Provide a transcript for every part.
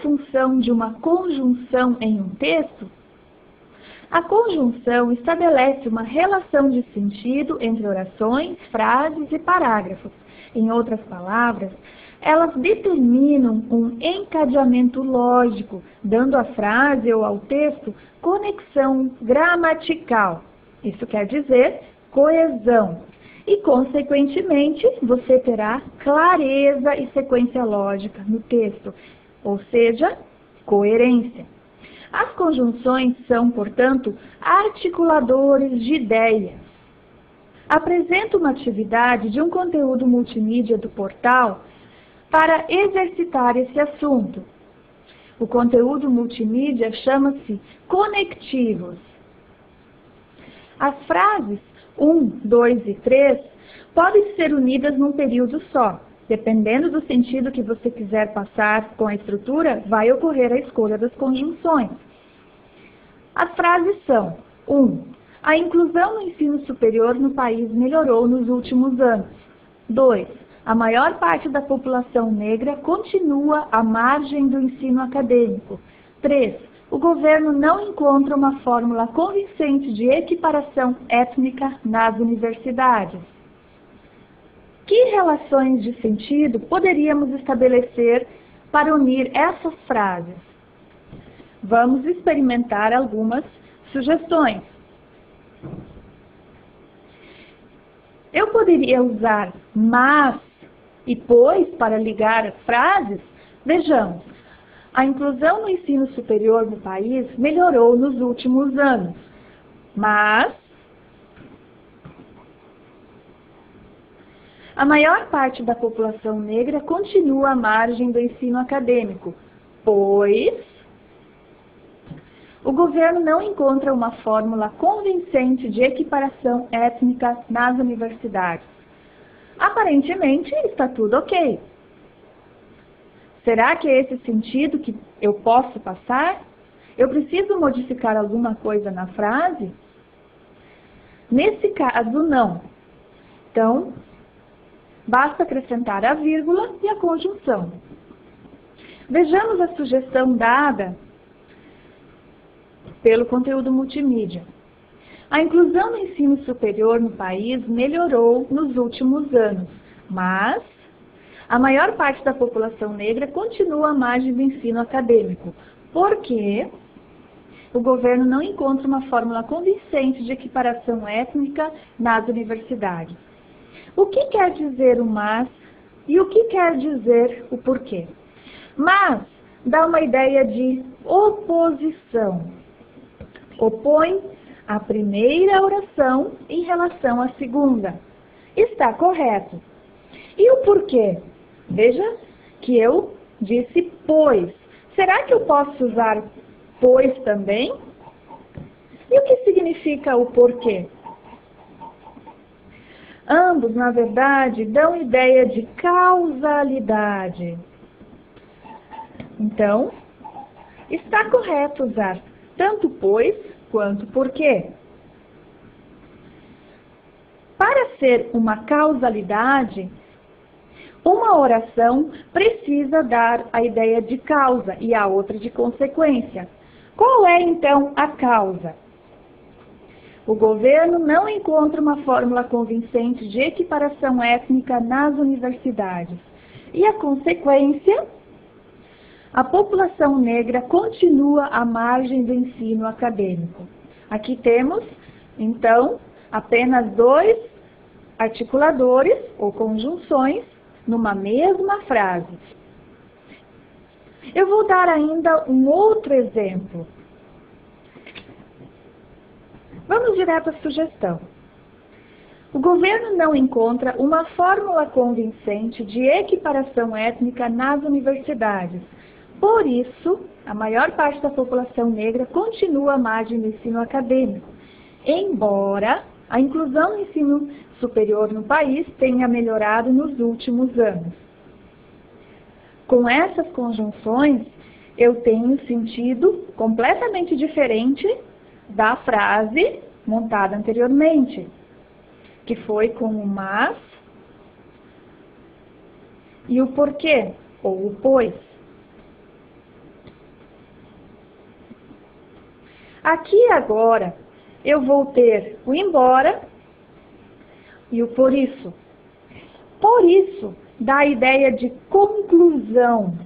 função de uma conjunção em um texto? A conjunção estabelece uma relação de sentido entre orações, frases e parágrafos. Em outras palavras, elas determinam um encadeamento lógico, dando à frase ou ao texto conexão gramatical. Isso quer dizer coesão. E, consequentemente, você terá clareza e sequência lógica no texto, ou seja, coerência. As conjunções são, portanto, articuladores de ideias. Apresento uma atividade de um conteúdo multimídia do portal para exercitar esse assunto. O conteúdo multimídia chama-se conectivos. As frases 1, 2 e 3 podem ser unidas num período só. Dependendo do sentido que você quiser passar com a estrutura, vai ocorrer a escolha das conjunções. As frases são: 1. A inclusão no ensino superior no país melhorou nos últimos anos. 2. A maior parte da população negra continua à margem do ensino acadêmico. 3. O governo não encontra uma fórmula convincente de equiparação étnica nas universidades. Que relações de sentido poderíamos estabelecer para unir essas frases? Vamos experimentar algumas sugestões. Eu poderia usar mas e pois para ligar as frases? Vejamos. A inclusão no ensino superior no país melhorou nos últimos anos, mas a maior parte da população negra continua à margem do ensino acadêmico, pois o governo não encontra uma fórmula convincente de equiparação étnica nas universidades. Aparentemente, está tudo ok. Será que é esse sentido que eu posso passar? Eu preciso modificar alguma coisa na frase? Nesse caso, não. Então, basta acrescentar a vírgula e a conjunção. Vejamos a sugestão dada pelo conteúdo multimídia. A inclusão no ensino superior no país melhorou nos últimos anos, mas a maior parte da população negra continua à margem do ensino acadêmico, porque o governo não encontra uma fórmula convincente de equiparação étnica nas universidades. O que quer dizer o mas e o que quer dizer o porquê? Mas dá uma ideia de oposição. Opõe a primeira oração em relação à segunda. Está correto. E o porquê? Veja que eu disse pois. Será que eu posso usar pois também? E o que significa o porquê? Ambos, na verdade, dão ideia de causalidade. Então, está correto usar tanto pois quanto porquê. Para ser uma causalidade, uma oração precisa dar a ideia de causa e a outra de consequência. Qual é, então, a causa? O governo não encontra uma fórmula convincente de equiparação étnica nas universidades. E a consequência? A população negra continua à margem do ensino acadêmico. Aqui temos, então, apenas dois articuladores ou conjunções numa mesma frase. Eu vou dar ainda um outro exemplo. Vamos direto à sugestão. O governo não encontra uma fórmula convincente de equiparação étnica nas universidades. Por isso, a maior parte da população negra continua à margem do ensino acadêmico, embora a inclusão no ensino superior no país tenha melhorado nos últimos anos. Com essas conjunções, eu tenho sentido completamente diferente da frase montada anteriormente, que foi com o mas e o porquê, ou o pois. Aqui agora eu vou ter o embora e o por isso. Por isso dá a ideia de conclusão.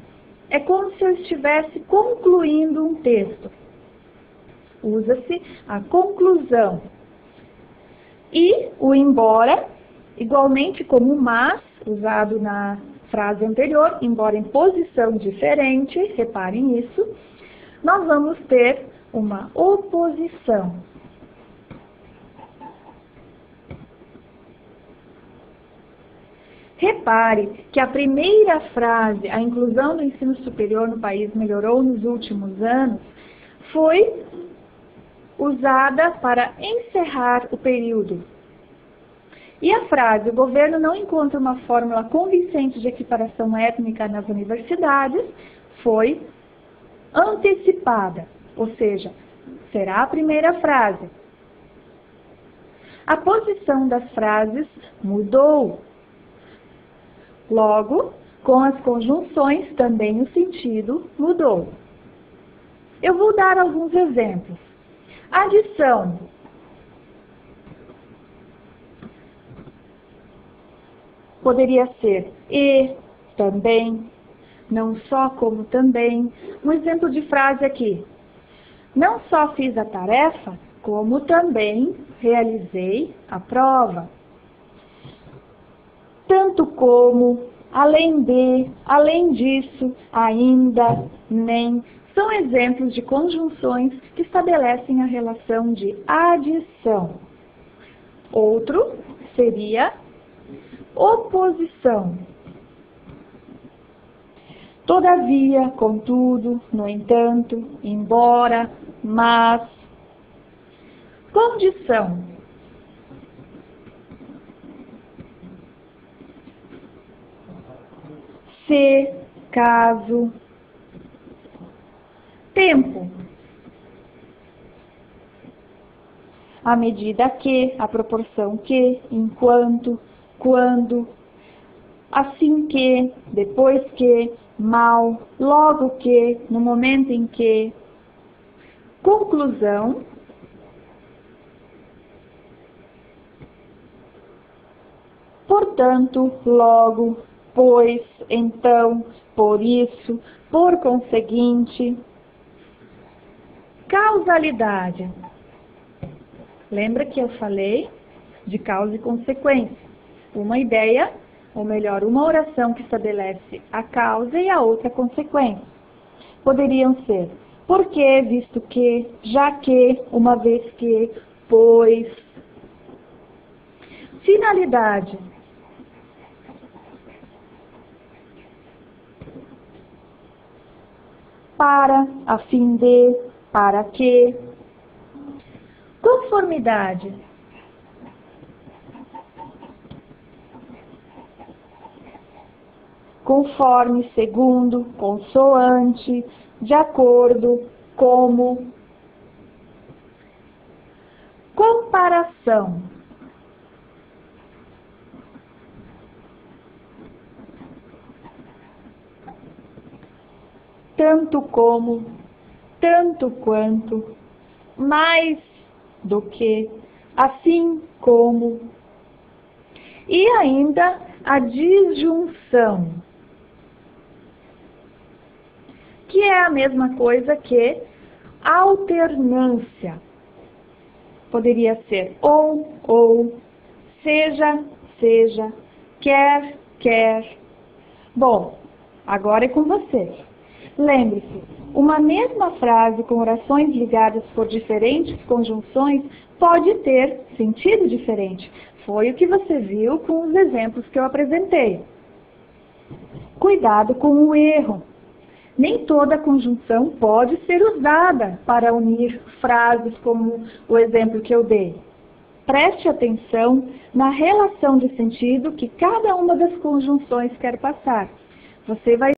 É como se eu estivesse concluindo um texto. Usa-se a conclusão. E o embora, igualmente como o mas, usado na frase anterior, embora em posição diferente, reparem nisso, nós vamos ter uma oposição. Repare que a primeira frase, a inclusão do ensino superior no país melhorou nos últimos anos, foi usada para encerrar o período. E a frase, o governo não encontra uma fórmula convincente de equiparação étnica nas universidades, foi antecipada, ou seja, será a primeira frase. A posição das frases mudou. Logo, com as conjunções, também o sentido mudou. Eu vou dar alguns exemplos. Adição. Poderia ser e, também, não só como também. Um exemplo de frase aqui. Não só fiz a tarefa, como também realizei a prova. Tanto como, além de, além disso, ainda, nem, são exemplos de conjunções que estabelecem a relação de adição. Outro seria oposição. Todavia, contudo, no entanto, embora, mas. Condição. Se, caso. Tempo. À medida que, à proporção que, enquanto, quando, assim que, depois que, mal, logo que, no momento em que. Conclusão. Portanto, logo, pois, então, por isso, por conseguinte. Causalidade. Lembra que eu falei de causa e consequência? Uma ideia, ou melhor, uma oração que estabelece a causa e a outra consequência. Poderiam ser porque, visto que, já que, uma vez que, pois. Finalidade. Para, a fim de, para que. Conformidade. Conforme, segundo, consoante, de acordo, como. Comparação. Tanto como, tanto quanto, mais do que, assim como. E ainda a disjunção, que é a mesma coisa que alternância. Poderia ser ou, seja, seja, quer, quer. Bom, agora é com você. Lembre-se, uma mesma frase com orações ligadas por diferentes conjunções pode ter sentido diferente. Foi o que você viu com os exemplos que eu apresentei. Cuidado com o erro. Nem toda conjunção pode ser usada para unir frases como o exemplo que eu dei. Preste atenção na relação de sentido que cada uma das conjunções quer passar. Você vai